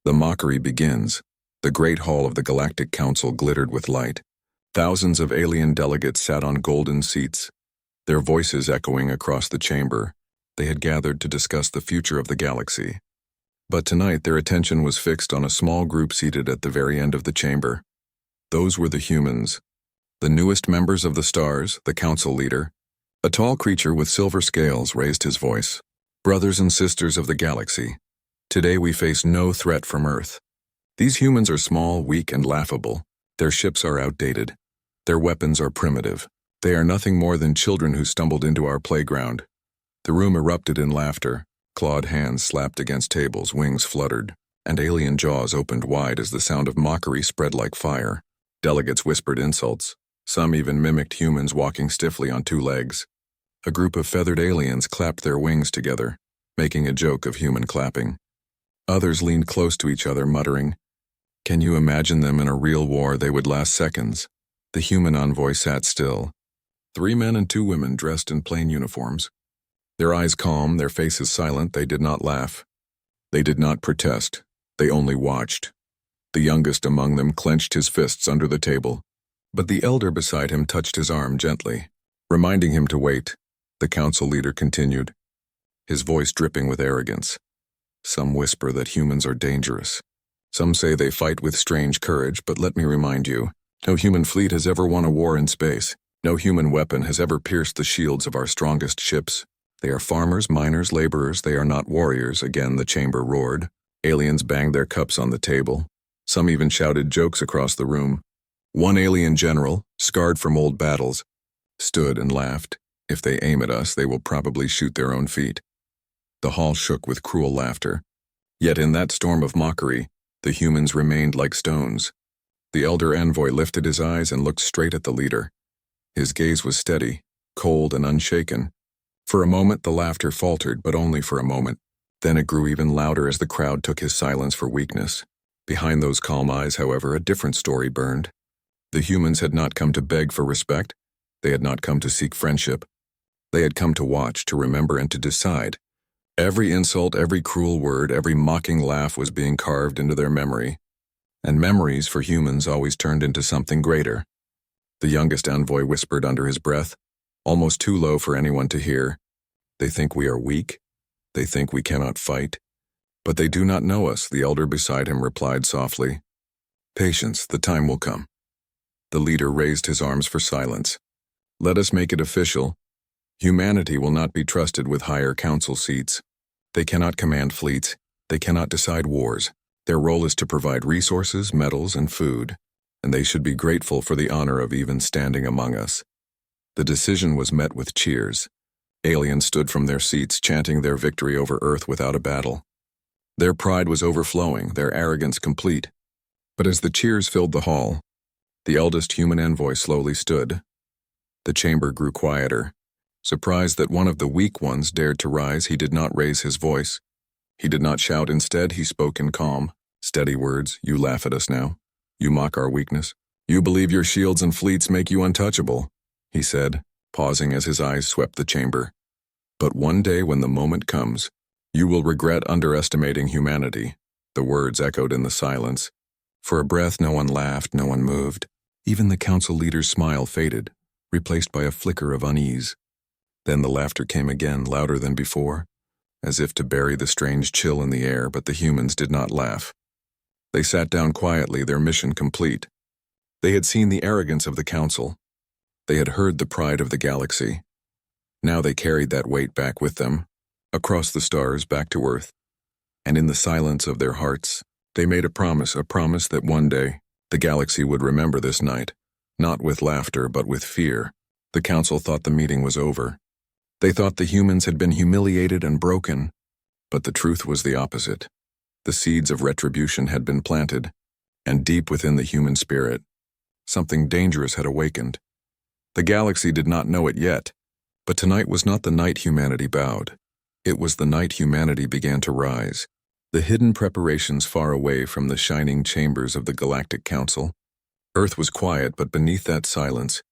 The mockery begins. The great hall of the Galactic Council glittered with light. Thousands of alien delegates sat on golden seats, their voices echoing across the chamber. They had gathered to discuss the future of the galaxy. But tonight their attention was fixed on a small group seated at the very end of the chamber. Those were the humans, the newest members of the stars, the council leader. A tall creature with silver scales raised his voice. Brothers and sisters of the galaxy, today we face no threat from Earth. These humans are small, weak, and laughable. Their ships are outdated. Their weapons are primitive. They are nothing more than children who stumbled into our playground. The room erupted in laughter. Clawed hands slapped against tables, wings fluttered, and alien jaws opened wide as the sound of mockery spread like fire. Delegates whispered insults. Some even mimicked humans walking stiffly on two legs. A group of feathered aliens clapped their wings together, making a joke of human clapping. Others leaned close to each other, muttering. Can you imagine them in a real war? They would last seconds. The human envoy sat still. 3 men and 2 women dressed in plain uniforms. Their eyes calm, their faces silent. They did not laugh. They did not protest. They only watched. The youngest among them clenched his fists under the table, but the elder beside him touched his arm gently, reminding him to wait. The council leader continued, his voice dripping with arrogance. Some whisper that humans are dangerous. Some say they fight with strange courage, but let me remind you, no human fleet has ever won a war in space. No human weapon has ever pierced the shields of our strongest ships. They are farmers, miners, laborers. They are not warriors. Again the chamber roared. Aliens banged their cups on the table. Some even shouted jokes across the room. One alien general, scarred from old battles, stood and laughed. If they aim at us, they will probably shoot their own feet. The hall shook with cruel laughter. Yet in that storm of mockery, the humans remained like stones. The elder envoy lifted his eyes and looked straight at the leader. His gaze was steady, cold and unshaken. For a moment the laughter faltered, but only for a moment. Then it grew even louder as the crowd took his silence for weakness. Behind those calm eyes, however, a different story burned. The humans had not come to beg for respect. They had not come to seek friendship. They had come to watch, to remember, and to decide. Every insult, every cruel word, every mocking laugh was being carved into their memory. And memories for humans always turned into something greater. The youngest envoy whispered under his breath, almost too low for anyone to hear. They think we are weak. They think we cannot fight. But they do not know us, the elder beside him replied softly. Patience, the time will come. The leader raised his arms for silence. Let us make it official. Humanity will not be trusted with higher council seats. They cannot command fleets. They cannot decide wars. Their role is to provide resources, metals, and food, and they should be grateful for the honor of even standing among us. The decision was met with cheers. Aliens stood from their seats, chanting their victory over Earth without a battle. Their pride was overflowing, their arrogance complete. But as the cheers filled the hall, the eldest human envoy slowly stood. The chamber grew quieter. Surprised that one of the weak ones dared to rise, he did not raise his voice. He did not shout. Instead, he spoke in calm, steady words. You laugh at us now. You mock our weakness. You believe your shields and fleets make you untouchable, he said, pausing as his eyes swept the chamber. But one day when the moment comes, you will regret underestimating humanity. The words echoed in the silence. For a breath, no one laughed, no one moved. Even the council leader's smile faded, replaced by a flicker of unease. Then the laughter came again, louder than before, as if to bury the strange chill in the air, but the humans did not laugh. They sat down quietly, their mission complete. They had seen the arrogance of the council. They had heard the pride of the galaxy. Now they carried that weight back with them, across the stars, back to Earth. And in the silence of their hearts, they made a promise that one day, the galaxy would remember this night, not with laughter, but with fear. The council thought the meeting was over. They thought the humans had been humiliated and broken, but the truth was the opposite. The seeds of retribution had been planted, and deep within the human spirit, something dangerous had awakened. The galaxy did not know it yet, but tonight was not the night humanity bowed. It was the night humanity began to rise. The hidden preparations far away from the shining chambers of the Galactic Council. Earth was quiet, but beneath that silence,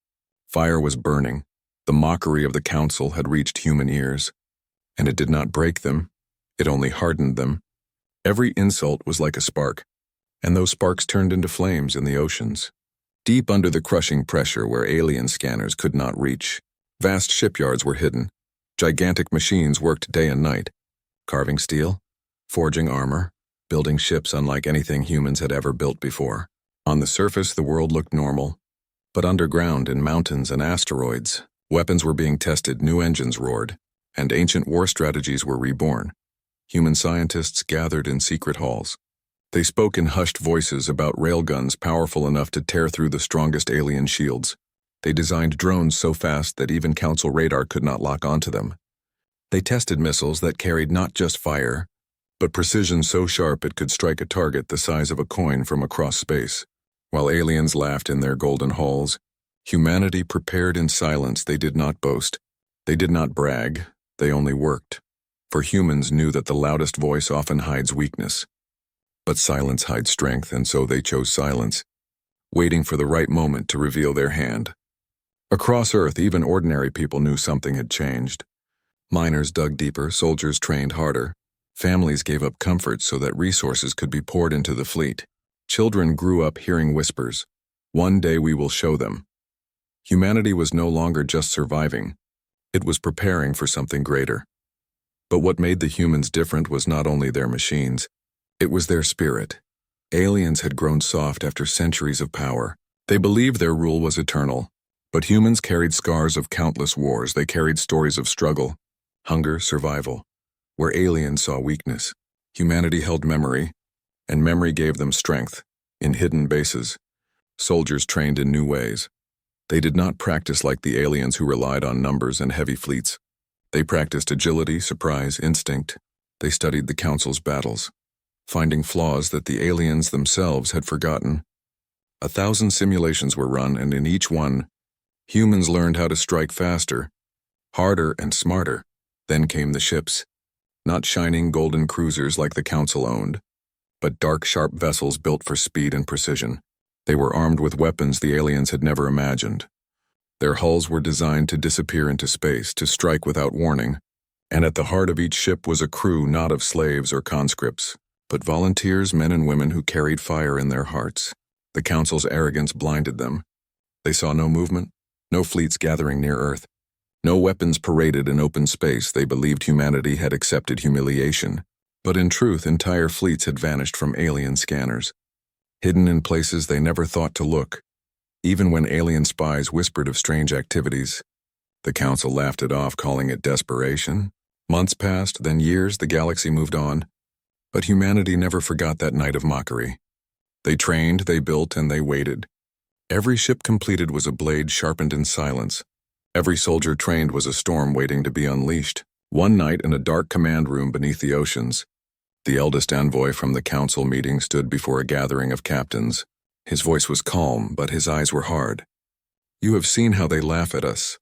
fire was burning. The mockery of the council had reached human ears, and it did not break them, it only hardened them. Every insult was like a spark, and those sparks turned into flames in the oceans. Deep under the crushing pressure where alien scanners could not reach, vast shipyards were hidden. Gigantic machines worked day and night, carving steel, forging armor, building ships unlike anything humans had ever built before. On the surface, the world looked normal, but underground in mountains and asteroids, weapons were being tested, new engines roared, and ancient war strategies were reborn. Human scientists gathered in secret halls. They spoke in hushed voices about railguns powerful enough to tear through the strongest alien shields. They designed drones so fast that even Council radar could not lock onto them. They tested missiles that carried not just fire, but precision so sharp it could strike a target the size of a coin from across space. While aliens laughed in their golden halls, humanity prepared in silence. They did not boast. They did not brag. They only worked. For humans knew that the loudest voice often hides weakness. But silence hides strength, and so they chose silence, waiting for the right moment to reveal their hand. Across Earth, even ordinary people knew something had changed. Miners dug deeper, soldiers trained harder. Families gave up comfort so that resources could be poured into the fleet. Children grew up hearing whispers. One day we will show them. Humanity was no longer just surviving. It was preparing for something greater. But what made the humans different was not only their machines, it was their spirit. Aliens had grown soft after centuries of power. They believed their rule was eternal. But humans carried scars of countless wars. They carried stories of struggle, hunger, survival. Where aliens saw weakness, humanity held memory, and memory gave them strength. In hidden bases, soldiers trained in new ways. They did not practice like the aliens who relied on numbers and heavy fleets. They practiced agility, surprise, instinct. They studied the Council's battles, finding flaws that the aliens themselves had forgotten. 1,000 simulations were run, and in each one, humans learned how to strike faster, harder, and smarter. Then came the ships. Not shining golden cruisers like the Council owned, but dark, sharp vessels built for speed and precision. They were armed with weapons the aliens had never imagined. Their hulls were designed to disappear into space, to strike without warning. And at the heart of each ship was a crew not of slaves or conscripts, but volunteers, men and women who carried fire in their hearts. The Council's arrogance blinded them. They saw no movement, no fleets gathering near Earth, no weapons paraded in open space. They believed humanity had accepted humiliation. But in truth, entire fleets had vanished from alien scanners, hidden in places they never thought to look. Even when alien spies whispered of strange activities, the Council laughed it off, calling it desperation. Months passed, then years. The galaxy moved on. But humanity never forgot that night of mockery. They trained, they built, and they waited. Every ship completed was a blade sharpened in silence. Every soldier trained was a storm waiting to be unleashed. One night in a dark command room beneath the oceans, the eldest envoy from the Council meeting stood before a gathering of captains. His voice was calm, but his eyes were hard. "You have seen how they laugh at us.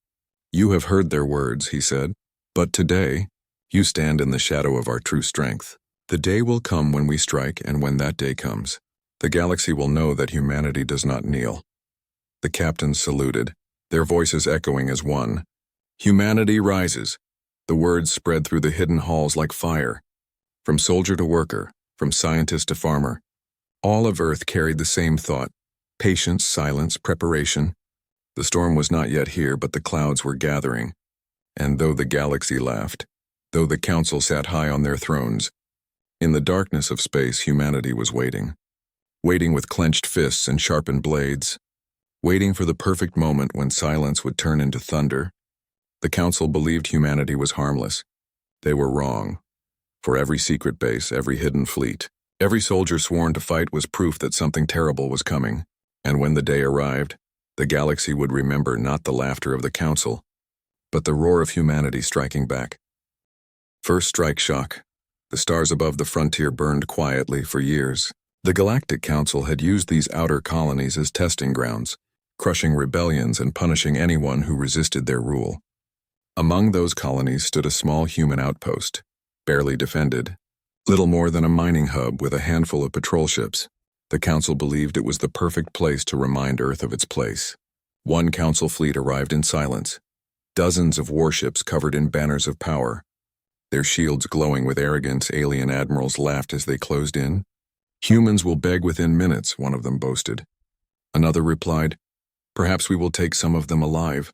You have heard their words," he said. "But today, you stand in the shadow of our true strength. The day will come when we strike, and when that day comes, the galaxy will know that humanity does not kneel." The captains saluted, their voices echoing as one. "Humanity rises." The words spread through the hidden halls like fire. From soldier to worker, from scientist to farmer, all of Earth carried the same thought: patience, silence, preparation. The storm was not yet here, but the clouds were gathering. And though the galaxy laughed, though the Council sat high on their thrones, in the darkness of space, humanity was waiting. Waiting with clenched fists and sharpened blades. Waiting for the perfect moment when silence would turn into thunder. The Council believed humanity was harmless. They were wrong. For every secret base, every hidden fleet, every soldier sworn to fight was proof that something terrible was coming. And when the day arrived, the galaxy would remember not the laughter of the Council, but the roar of humanity striking back. First strike shock. The stars above the frontier burned quietly for years. The Galactic Council had used these outer colonies as testing grounds, crushing rebellions and punishing anyone who resisted their rule. Among those colonies stood a small human outpost, barely defended, little more than a mining hub with a handful of patrol ships. The Council believed it was the perfect place to remind Earth of its place. One Council fleet arrived in silence, dozens of warships covered in banners of power. Their shields glowing with arrogance, alien admirals laughed as they closed in. "Humans will beg within minutes," one of them boasted. Another replied, "Perhaps we will take some of them alive.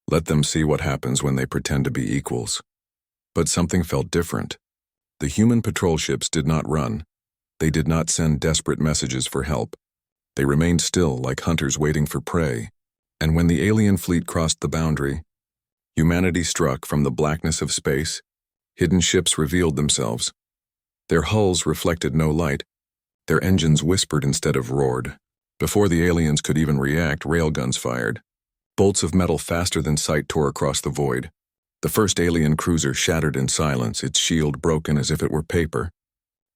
Let them see what happens when they pretend to be equals." But something felt different. The human patrol ships did not run. They did not send desperate messages for help. They remained still, like hunters waiting for prey. And when the alien fleet crossed the boundary, humanity struck from the blackness of space. Hidden ships revealed themselves. Their hulls reflected no light. Their engines whispered instead of roared. Before the aliens could even react, railguns fired. Bolts of metal faster than sight tore across the void. The first alien cruiser shattered in silence, its shield broken as if it were paper.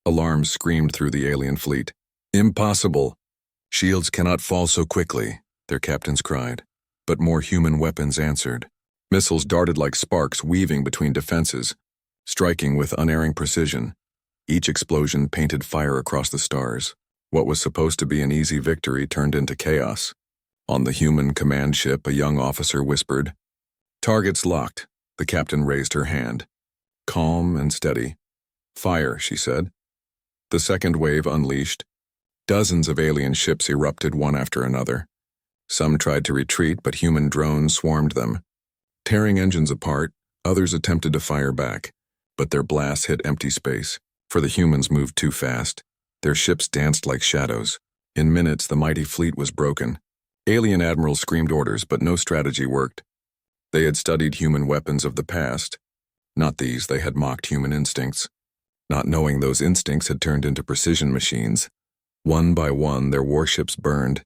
Alarms screamed through the alien fleet. "Impossible! Shields cannot fall so quickly," their captains cried. But more human weapons answered. Missiles darted like sparks, weaving between defenses, striking with unerring precision. Each explosion painted fire across the stars. What was supposed to be an easy victory turned into chaos. On the human command ship, a young officer whispered, "Targets locked." The captain raised her hand. Calm and steady. "Fire," she said. The second wave unleashed. Dozens of alien ships erupted one after another. Some tried to retreat, but human drones swarmed them. Tearing engines apart, others attempted to fire back, but their blasts hit empty space, for the humans moved too fast. Their ships danced like shadows. In minutes, the mighty fleet was broken. Alien admirals screamed orders, but no strategy worked. They had studied human weapons of the past. Not these, they had mocked human instincts. Not knowing those instincts had turned into precision machines. One by one, their warships burned.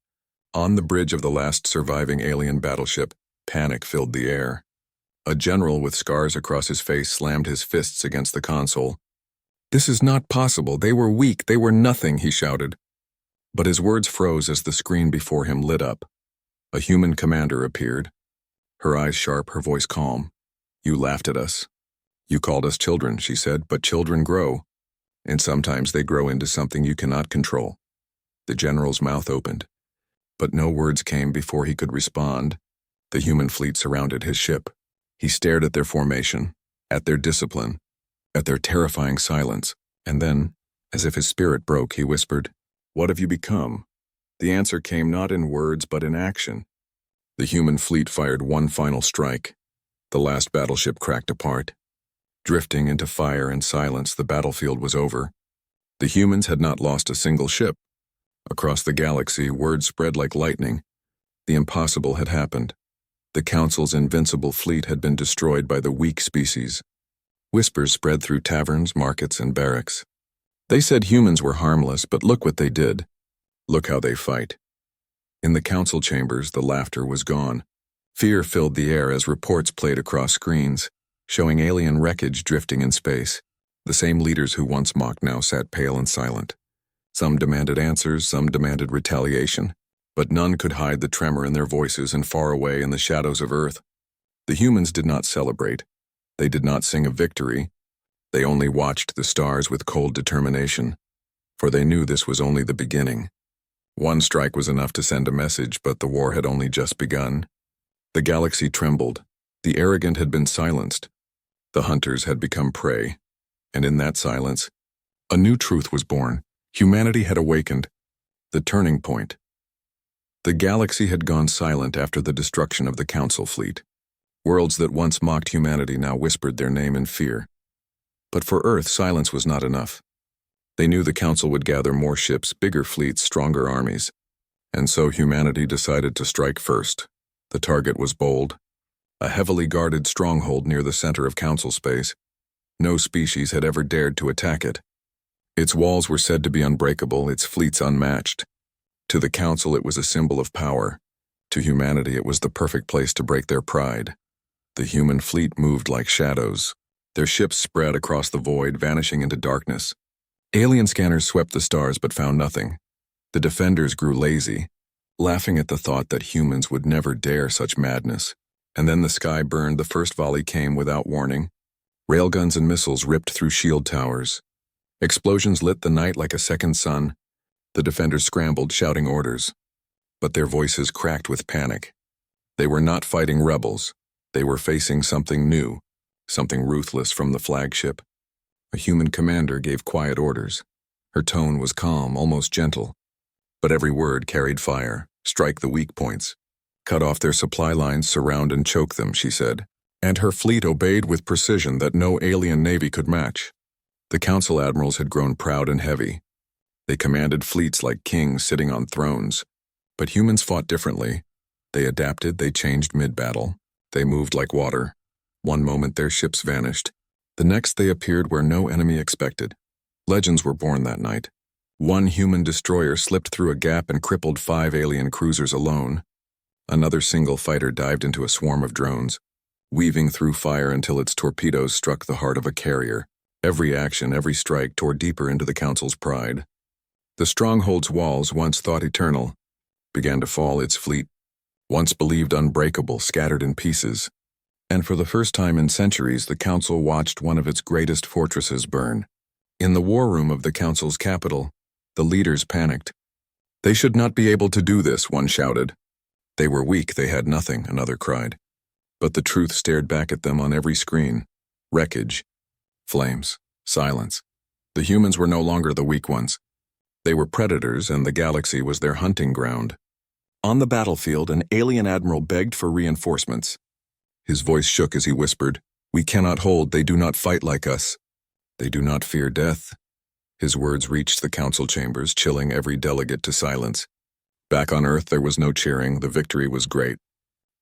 On the bridge of the last surviving alien battleship, panic filled the air. A general with scars across his face slammed his fists against the console. "This is not possible. They were weak. They were nothing," he shouted. But his words froze as the screen before him lit up. A human commander appeared. Her eyes sharp, her voice calm. "You laughed at us. You called us children," she said, "but children grow. And sometimes they grow into something you cannot control." The general's mouth opened. But no words came before he could respond. The human fleet surrounded his ship. He stared at their formation, at their discipline, at their terrifying silence, and then, as if his spirit broke, he whispered, "What have you become?" The answer came not in words but in action. The human fleet fired one final strike. The last battleship cracked apart. Drifting into fire and silence, the battlefield was over. The humans had not lost a single ship. Across the galaxy, word spread like lightning. The impossible had happened. The Council's invincible fleet had been destroyed by the weak species. Whispers spread through taverns, markets, and barracks. They said humans were harmless, but look what they did. Look how they fight. In the council chambers, the laughter was gone. Fear filled the air as reports played across screens, showing alien wreckage drifting in space. The same leaders who once mocked now sat pale and silent. Some demanded answers, some demanded retaliation, but none could hide the tremor in their voices, and far away in the shadows of Earth, the humans did not celebrate. They did not sing a victory. They only watched the stars with cold determination, for they knew this was only the beginning. One strike was enough to send a message, but the war had only just begun. The galaxy trembled. The arrogant had been silenced. The hunters had become prey. And in that silence, a new truth was born. Humanity had awakened. The turning point. The galaxy had gone silent after the destruction of the Council fleet. Worlds that once mocked humanity now whispered their name in fear. But for Earth, silence was not enough. They knew the Council would gather more ships, bigger fleets, stronger armies. And so humanity decided to strike first. The target was bold. A heavily guarded stronghold near the center of Council space. No species had ever dared to attack it. Its walls were said to be unbreakable, its fleets unmatched. To the Council it was a symbol of power. To humanity it was the perfect place to break their pride. The human fleet moved like shadows. Their ships spread across the void, vanishing into darkness. Alien scanners swept the stars but found nothing. The defenders grew lazy, laughing at the thought that humans would never dare such madness. And then the sky burned. The first volley came without warning. Railguns and missiles ripped through shield towers. Explosions lit the night like a second sun. The defenders scrambled, shouting orders. But their voices cracked with panic. They were not fighting rebels. They were facing something new. something ruthless from the flagship. A human commander gave quiet orders. Her tone was calm, almost gentle. But every word carried fire. Strike the weak points. Cut off their supply lines, surround and choke them, she said. And her fleet obeyed with precision that no alien navy could match. The council admirals had grown proud and heavy. They commanded fleets like kings sitting on thrones. But humans fought differently. They adapted, they changed mid-battle. They moved like water. One moment their ships vanished. The next they appeared where no enemy expected. Legends were born that night. One human destroyer slipped through a gap and crippled 5 alien cruisers alone. Another single fighter dived into a swarm of drones, weaving through fire until its torpedoes struck the heart of a carrier. Every action, every strike tore deeper into the council's pride. The stronghold's walls, once thought eternal, began to fall. Its fleet, once believed unbreakable, scattered in pieces. And for the first time in centuries, the council watched one of its greatest fortresses burn. In the war room of the council's capital, the leaders panicked. They should not be able to do this, one shouted. They were weak, they had nothing, another cried. But the truth stared back at them on every screen. Wreckage, flames, silence. The humans were no longer the weak ones. They were predators, and the galaxy was their hunting ground. On the battlefield, an alien admiral begged for reinforcements. His voice shook as he whispered, "We cannot hold, they do not fight like us. They do not fear death." His words reached the council chambers, chilling every delegate to silence. Back on Earth, there was no cheering, the victory was great.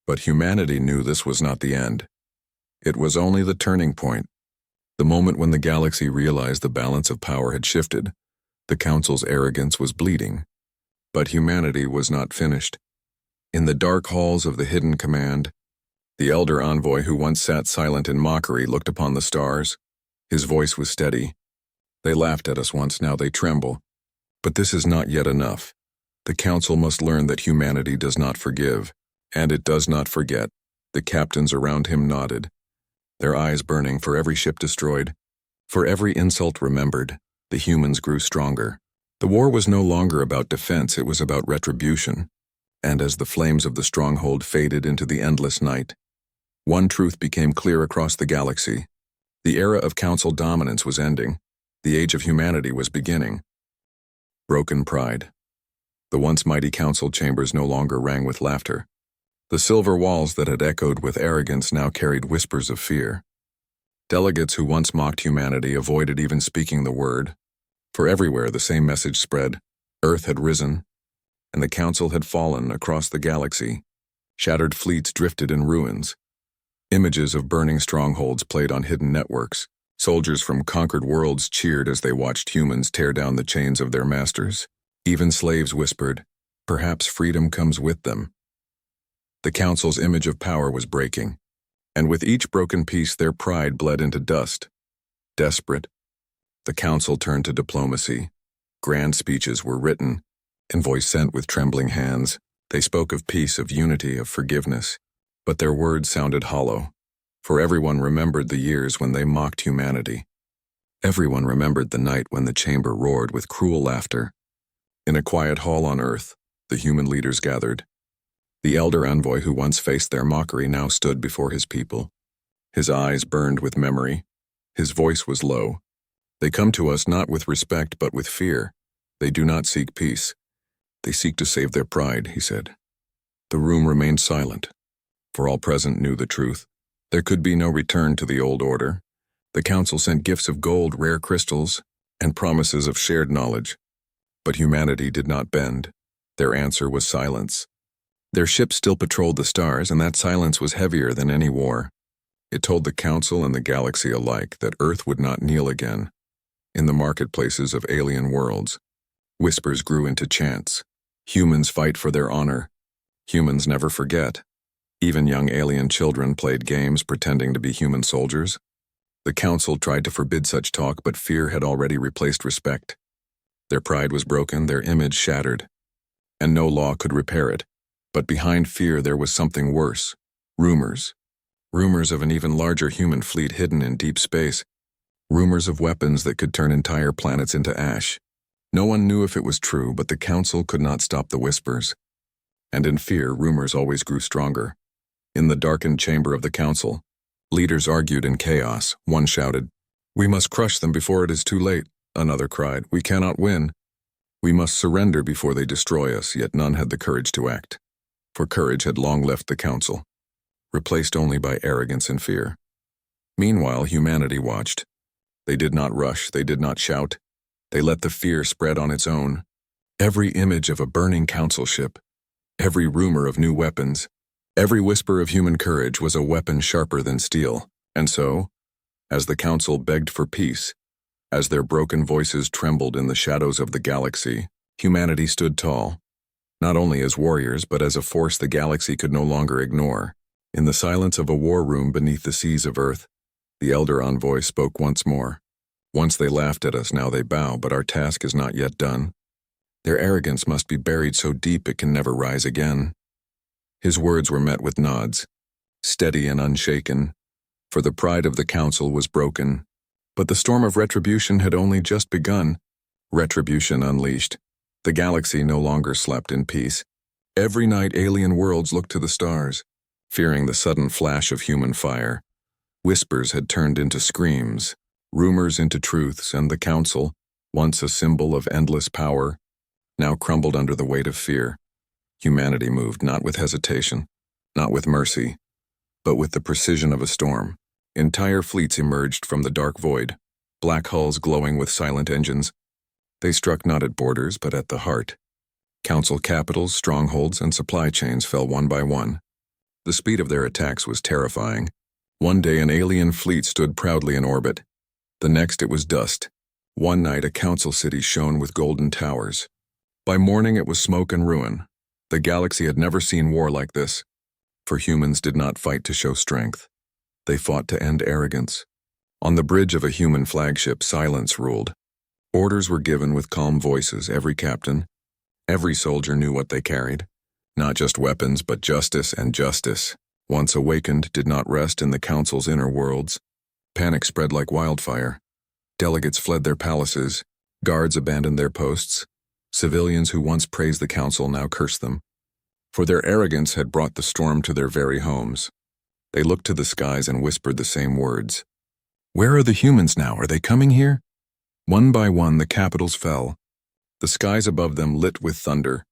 But humanity knew this was not the end. It was only the turning point. The moment when the galaxy realized the balance of power had shifted. The council's arrogance was bleeding. But humanity was not finished. In the dark halls of the hidden command, the elder envoy who once sat silent in mockery looked upon the stars. His voice was steady. "They laughed at us once, now they tremble. But this is not yet enough. The council must learn that humanity does not forgive, and it does not forget." The captains around him nodded, their eyes burning. For every ship destroyed, for every insult remembered, the humans grew stronger. The war was no longer about defense, it was about retribution. And as the flames of the stronghold faded into the endless night, one truth became clear across the galaxy. The era of council dominance was ending. The age of humanity was beginning. Broken pride. The once mighty council chambers no longer rang with laughter. The silver walls that had echoed with arrogance now carried whispers of fear. Delegates who once mocked humanity avoided even speaking the word. For everywhere the same message spread. Earth had risen, and the council had fallen across the galaxy. Shattered fleets drifted in ruins. Images of burning strongholds played on hidden networks. Soldiers from conquered worlds cheered as they watched humans tear down the chains of their masters. Even slaves whispered, "Perhaps freedom comes with them." The council's image of power was breaking, and with each broken piece their pride bled into dust. Desperate, the council turned to diplomacy. Grand speeches were written, envoys sent with trembling hands. They spoke of peace, of unity, of forgiveness. But their words sounded hollow, for everyone remembered the years when they mocked humanity. Everyone remembered the night when the chamber roared with cruel laughter. In a quiet hall on Earth, the human leaders gathered. The elder envoy who once faced their mockery now stood before his people. His eyes burned with memory. His voice was low. "They come to us not with respect but with fear. They do not seek peace. They seek to save their pride," he said. The room remained silent, for all present knew the truth. There could be no return to the old order. The council sent gifts of gold, rare crystals, and promises of shared knowledge. But humanity did not bend. Their answer was silence. Their ships still patrolled the stars, and that silence was heavier than any war. It told the council and the galaxy alike that Earth would not kneel again. In the marketplaces of alien worlds, whispers grew into chants. Humans fight for their honor. Humans never forget. Even young alien children played games pretending to be human soldiers. The council tried to forbid such talk, but fear had already replaced respect. Their pride was broken, their image shattered, and no law could repair it. But behind fear there was something worse. Rumors. Rumors of an even larger human fleet hidden in deep space. Rumors of weapons that could turn entire planets into ash. No one knew if it was true, but the council could not stop the whispers. And in fear, rumors always grew stronger. In the darkened chamber of the council, Leaders argued in chaos. One shouted, "We must crush them before it is too late." Another cried, "We cannot win. We must surrender before they destroy us," yet none had the courage to act. For courage had long left the council, replaced only by arrogance and fear. Meanwhile, humanity watched. They did not rush, they did not shout. They let the fear spread on its own. Every image of a burning council ship, every rumor of new weapons, every whisper of human courage was a weapon sharper than steel. And so, as the council begged for peace, as their broken voices trembled in the shadows of the galaxy, humanity stood tall, not only as warriors but as a force the galaxy could no longer ignore. In the silence of a war room beneath the seas of Earth, the elder envoy spoke once more. "Once they laughed at us, now they bow, but our task is not yet done. Their arrogance must be buried so deep it can never rise again." His words were met with nods, steady and unshaken, for the pride of the council was broken. But the storm of retribution had only just begun. Retribution unleashed. The galaxy no longer slept in peace. Every night alien worlds looked to the stars, fearing the sudden flash of human fire. Whispers had turned into screams, rumors into truths, and the council, once a symbol of endless power, now crumbled under the weight of fear. Humanity moved not with hesitation, not with mercy, but with the precision of a storm. Entire fleets emerged from the dark void, black hulls glowing with silent engines. They struck not at borders, but at the heart. Council capitals, strongholds, and supply chains fell one by one. The speed of their attacks was terrifying. One day an alien fleet stood proudly in orbit. The next it was dust. One night a council city shone with golden towers. By morning it was smoke and ruin. The galaxy had never seen war like this, for humans did not fight to show strength. They fought to end arrogance. On the bridge of a human flagship, silence ruled. Orders were given with calm voices. Every captain, every soldier knew what they carried. Not just weapons, but justice, and justice, once awakened, did not rest in the council's inner worlds. Panic spread like wildfire. Delegates fled their palaces. Guards abandoned their posts. Civilians who once praised the council now cursed them, for their arrogance had brought the storm to their very homes. They looked to the skies and whispered the same words. "Where are the humans now? Are they coming here?" One by one the capitals fell. The skies above them lit with thunder,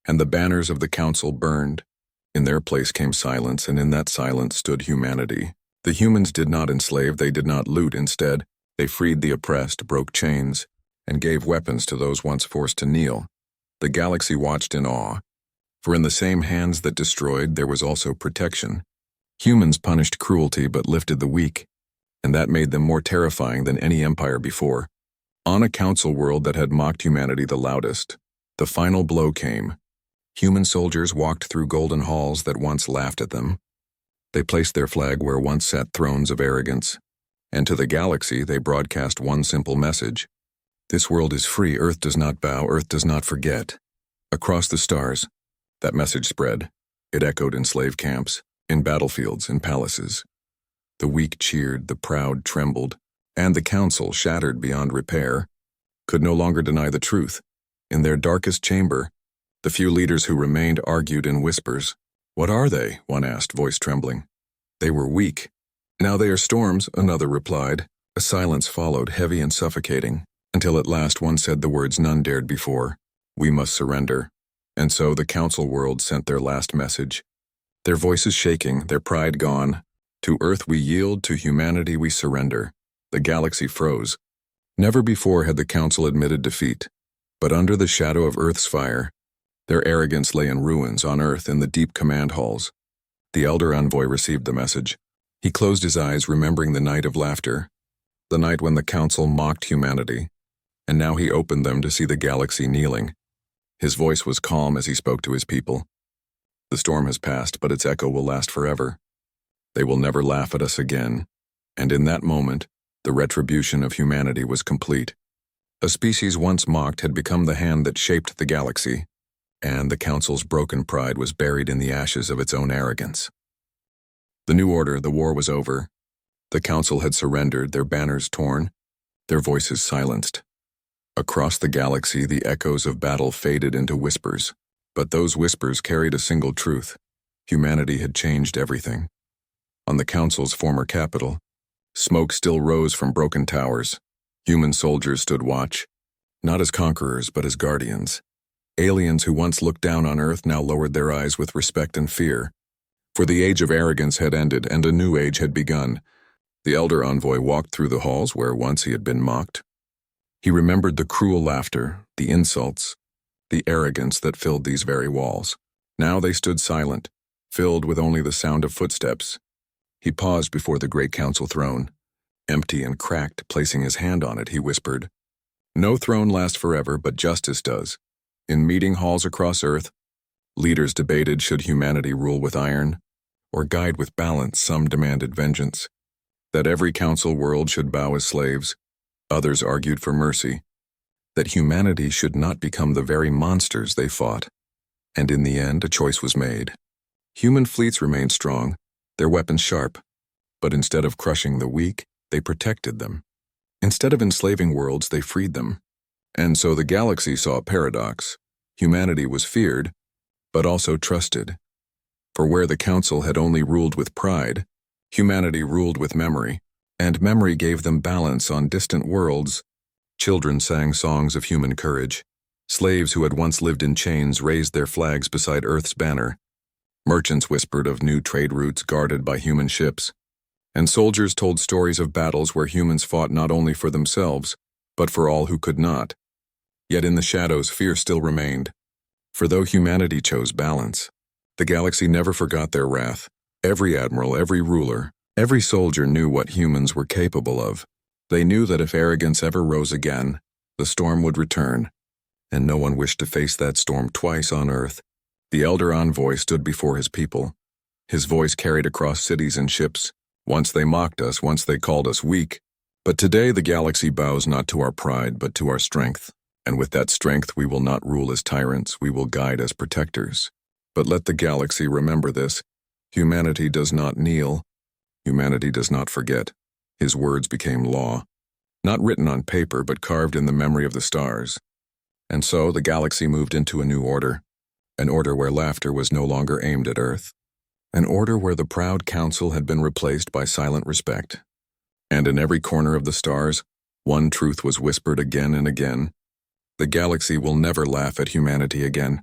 and the banners of the council burned. In their place came silence, and in that silence stood humanity. The humans did not enslave, they did not loot. Instead, they freed the oppressed, broke chains, and gave weapons to those once forced to kneel. The galaxy watched in awe, for in the same hands that destroyed there was also protection. Humans punished cruelty but lifted the weak, and that made them more terrifying than any empire before. On a council world that had mocked humanity the loudest, the final blow came. Human soldiers walked through golden halls that once laughed at them. They placed their flag where once sat thrones of arrogance, and to the galaxy they broadcast one simple message. This world is free, Earth does not bow, Earth does not forget. Across the stars, that message spread. It echoed in slave camps, in battlefields, in palaces. The weak cheered, the proud trembled, and the council, shattered beyond repair, could no longer deny the truth. In their darkest chamber, the few leaders who remained argued in whispers. "What are they?" one asked, voice trembling. "They were weak. Now they are storms," another replied. A silence followed, heavy and suffocating, until at last one said the words none dared before. "We must surrender." And so the council world sent their last message. Their voices shaking, their pride gone. To Earth we yield, to humanity we surrender. The galaxy froze. Never before had the council admitted defeat, but under the shadow of Earth's fire, their arrogance lay in ruins on Earth in the deep command halls. The elder envoy received the message. He closed his eyes, remembering the night of laughter, the night when the council mocked humanity, and now he opened them to see the galaxy kneeling. His voice was calm as he spoke to his people. "The storm has passed, but its echo will last forever. They will never laugh at us again." And in that moment, the retribution of humanity was complete. A species once mocked had become the hand that shaped the galaxy, and the council's broken pride was buried in the ashes of its own arrogance. The new order, the war was over. The council had surrendered, their banners torn, their voices silenced. Across the galaxy, the echoes of battle faded into whispers, but those whispers carried a single truth. Humanity had changed everything. on the Council's former capital. Smoke still rose from broken towers. Human soldiers stood watch, not as conquerors but as guardians. Aliens who once looked down on Earth now lowered their eyes with respect and fear. For the age of arrogance had ended and a new age had begun. The elder envoy walked through the halls where once he had been mocked. He remembered the cruel laughter, the insults, the arrogance that filled these very walls. Now they stood silent, filled with only the sound of footsteps. He paused before the great council throne. Empty and cracked, placing his hand on it, he whispered, "No throne lasts forever, but justice does." In meeting halls across Earth, leaders debated should humanity rule with iron or guide with balance. Some demanded vengeance, that every council world should bow as slaves. Others argued for mercy, that humanity should not become the very monsters they fought. And in the end, a choice was made. Human fleets remained strong, their weapons sharp, but instead of crushing the weak, they protected them. Instead of enslaving worlds, they freed them. And so the galaxy saw a paradox. Humanity was feared, but also trusted. For where the Council had only ruled with pride, humanity ruled with memory, and memory gave them balance on distant worlds. Children sang songs of human courage. Slaves who had once lived in chains raised their flags beside Earth's banner. Merchants whispered of new trade routes guarded by human ships. And soldiers told stories of battles where humans fought not only for themselves, but for all who could not. Yet in the shadows, fear still remained. For though humanity chose balance, the galaxy never forgot their wrath. Every admiral, every ruler, every soldier knew what humans were capable of. They knew that if arrogance ever rose again, the storm would return, and no one wished to face that storm twice on Earth. The elder envoy stood before his people. His voice carried across cities and ships. Once they mocked us, once they called us weak. But today the galaxy bows not to our pride, but to our strength. And with that strength we will not rule as tyrants, we will guide as protectors. But let the galaxy remember this. Humanity does not kneel. Humanity does not forget. His words became law. Not written on paper, but carved in the memory of the stars. And so the galaxy moved into a new order. An order where laughter was no longer aimed at Earth. An order where the proud council had been replaced by silent respect. And in every corner of the stars, one truth was whispered again and again. The galaxy will never laugh at humanity again.